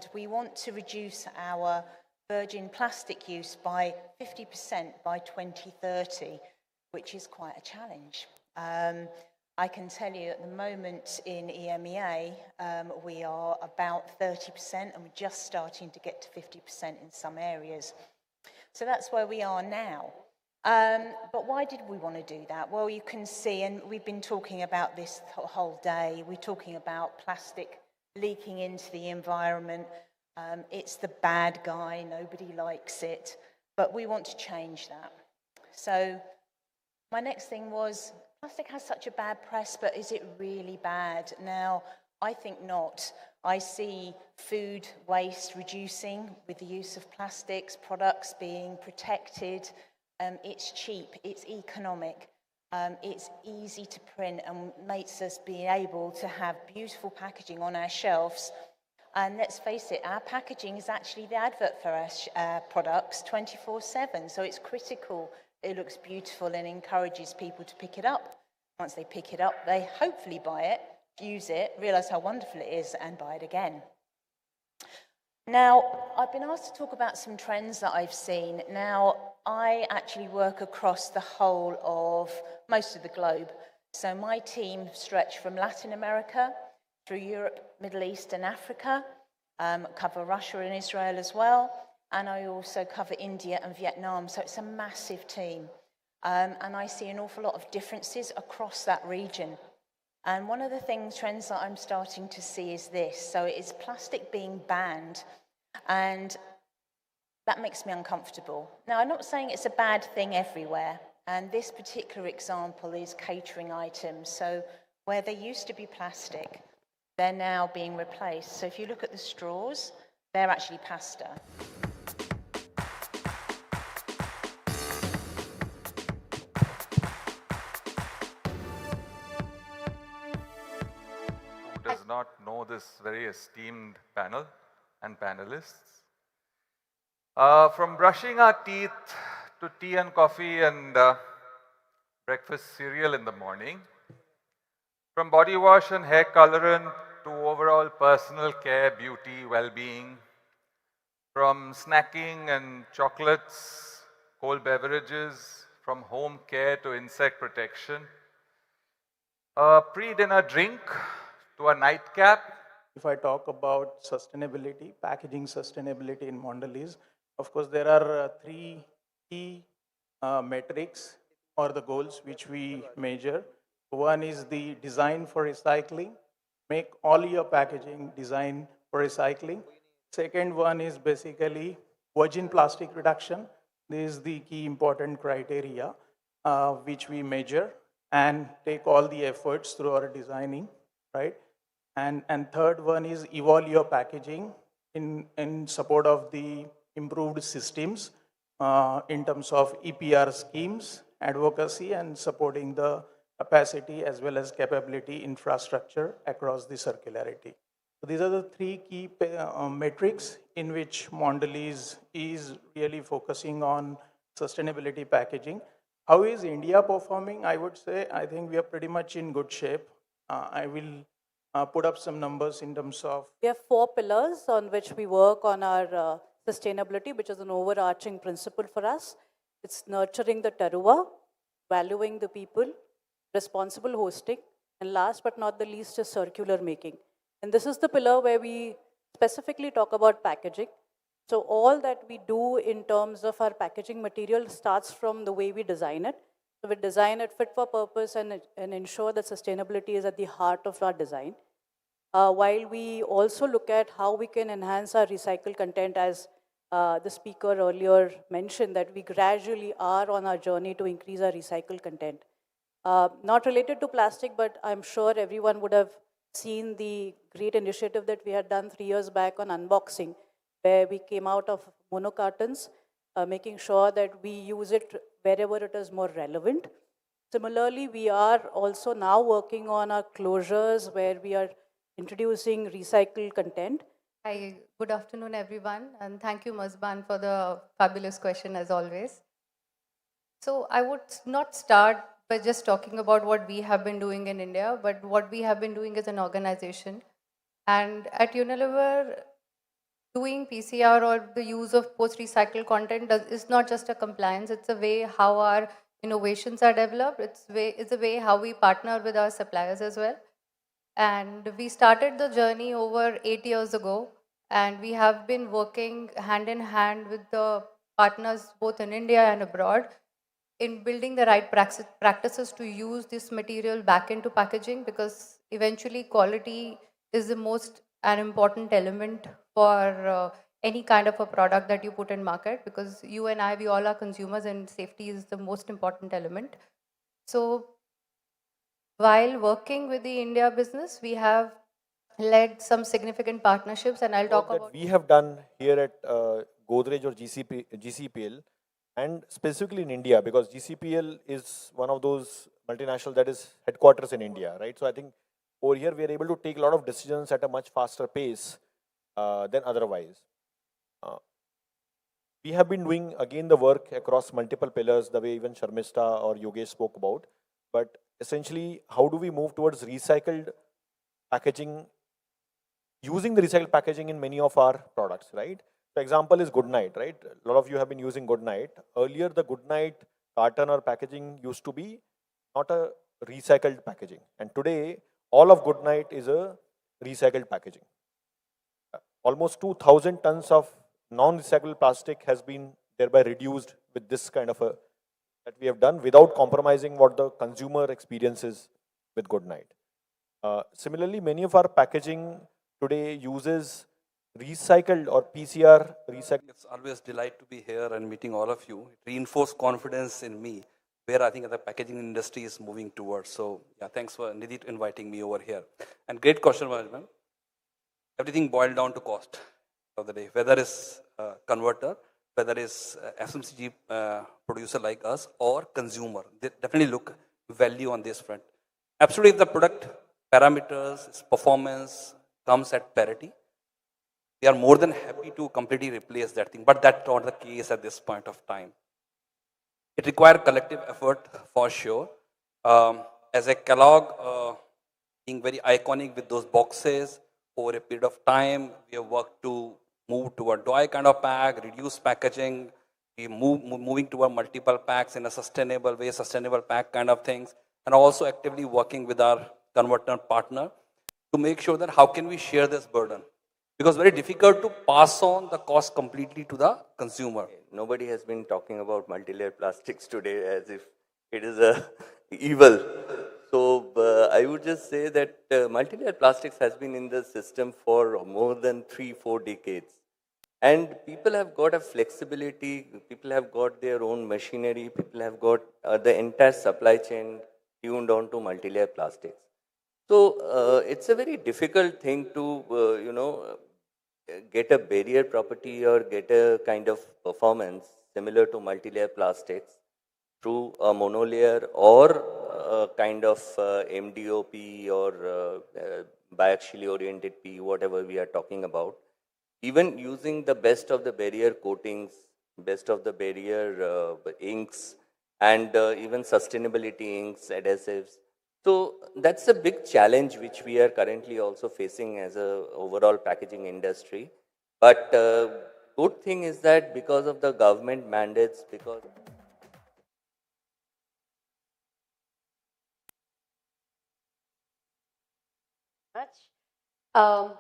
and we want to reduce our virgin plastic use by 50% by 2030, which is quite a challenge. I can tell you at the moment in AMEA, we are about 30% and we're just starting to get to 50% in some areas. So that's where we are now. But why did we want to do that? Well, you can see, and we've been talking about this the whole day, we're talking about plastic leaking into the environment. It's the bad guy, nobody likes it, but we want to change that. So my next thing was, plastic has such a bad press, but is it really bad? Now, I think not. I see food waste reducing with the use of plastics, products being protected. It's cheap, it's economic, it's easy to print and makes us be able to have beautiful packaging on our shelves. And let's face it, our packaging is actually the advert for our products 24/7, so it's critical. It looks beautiful and encourages people to pick it up. Once they pick it up, they hopefully buy it, use it, realise how wonderful it is, and buy it again. Now, I've been asked to talk about some trends that I've seen. Now, I actually work across the whole of most of the globe. So my team stretch from Latin America through Europe, Middle East and Africa, cover Russia and Israel as well, and I also cover India and Vietnam, so it's a massive team. And I see an awful lot of differences across that region. And one of the trends that I'm starting to see is this. So it is plastic being banned, and that makes me uncomfortable. Now, I'm not saying it's a bad thing everywhere, and this particular example is catering items. So where they used to be plastic, they're now being replaced. So if you look at the straws, they're actually pasta. Who does not know this very esteemed panel and panelists? From brushing our teeth to tea and coffee and breakfast cereal in the morning, from body wash and hair colorant to overall personal care, beauty, well-being, from snacking and chocolates, cold beverages, from home care to insect protection, a pre-dinner drink to a nightcap. If I talk about sustainability, packaging sustainability in Mondelēz, of course, there are three key metrics or the goals which we measure. One is the design for recycling. Make all your packaging design for recycling. Second one is basically virgin plastic reduction. This is the key important criteria which we measure and take all the efforts through our designing, right? And third one is evolve your packaging in support of the improved systems in terms of EPR schemes, advocacy, and supporting the capacity as well as capability infrastructure across the circularity. So these are the three key metrics in which Mondelēz is really focusing on sustainability packaging. How is India performing? I would say, I think we are pretty much in good shape. I will put up some numbers in terms of... We have 4 pillars on which we work on our sustainability, which is an overarching principle for us. It's nurturing the terroir, valuing the people, responsible hosting, and last but not the least is circular making. And this is the pillar where we specifically talk about packaging. So all that we do in terms of our packaging material starts from the way we design it. So we design it fit for purpose and ensure that sustainability is at the heart of our design. While we also look at how we can enhance our recycled content, as the speaker earlier mentioned, that we gradually are on our journey to increase our recycled content. Not related to plastic, but I'm sure everyone would have seen the great initiative that we had done 3 years back on unboxing, where we came out of mono cartons, making sure that we use it wherever it is more relevant. Similarly, we are also now working on our closures where we are introducing recycled content. Hi, good afternoon everyone, and thank you Marzban for the fabulous question as always. So I would not start by just talking about what we have been doing in India, but what we have been doing as an organization. And at Unilever, doing PCR or the use of post-recycled content is not just a compliance, it's a way how our innovations are developed, it's a way how we partner with our suppliers as well. And we started the journey over 8 years ago, and we have been working hand in hand with the partners both in India and abroad in building the right practices to use this material back into packaging, because eventually quality is the most an important element for any kind of a product that you put in market, because you and I, we all are consumers and safety is the most important element. So while working with the India business, we have led some significant partnerships, and I'll talk that about we have done here at Godrej or GCPL, and specifically in India, because GCPL is one of those multinational that is headquarters in India, right? So I think over here we are able to take a lot of decisions at a much faster pace than otherwise. We have been doing again the work across multiple pillars, the way even Sharmishtha or Yogesh spoke about. But essentially, how do we move towards recycled packaging, using the recycled packaging in many of our products, right? For example is Goodnight, right? A lot of you have been using Goodnight. Earlier, the Goodnight carton or packaging used to be not a recycled packaging. And today, all of Goodnight is a recycled packaging. Almost 2,000 tons of non-recyclable plastic has been thereby reduced with this kind of a that we have done without compromising what the consumer experiences with Goodnight. Similarly, many of our packaging today uses recycled or PCR recycled. It's always a delight to be here and meeting all of you. It reinforced confidence in me, where I think the packaging industry is moving towards. So yeah, thanks for Nidhi inviting me over here. And great question, Marzban. Everything boiled down to cost of the day, whether it's converter, whether it's FMCG producer like us or consumer. They definitely look value on this front. Absolutely, if the product parameters, its performance comes at parity, we are more than happy to completely replace that thing. But that's not the case at this point of time. It requires collective effort for sure. As a Kellogg, being very iconic with those boxes, over a period of time, we have worked to move to a dry kind of pack, reduce packaging, we moving toward multiple packs in a sustainable way, sustainable pack kind of things, and also actively working with our converter partner to make sure that how can we share this burden. Because very difficult to pass on the cost completely to the consumer. Nobody has been talking about multi-layer plastics today as if it is a evil. So I would just say that multi-layer plastics has been in the system for more than 3-4 decades. And people have got a flexibility, people have got their own machinery, people have got the entire supply chain tuned on to multi-layer plastics. So it's a very difficult thing to, get a barrier property or get a kind of performance similar to multi-layer plastics through a monolayer or a kind of MDOP or biaxially oriented P, whatever we are talking about. Even using the best of the barrier coatings, best of the barrier inks, and even sustainability inks, adhesives. So that's a big challenge which we are currently also facing as a overall packaging industry. But good thing is that because of the government mandates, because much.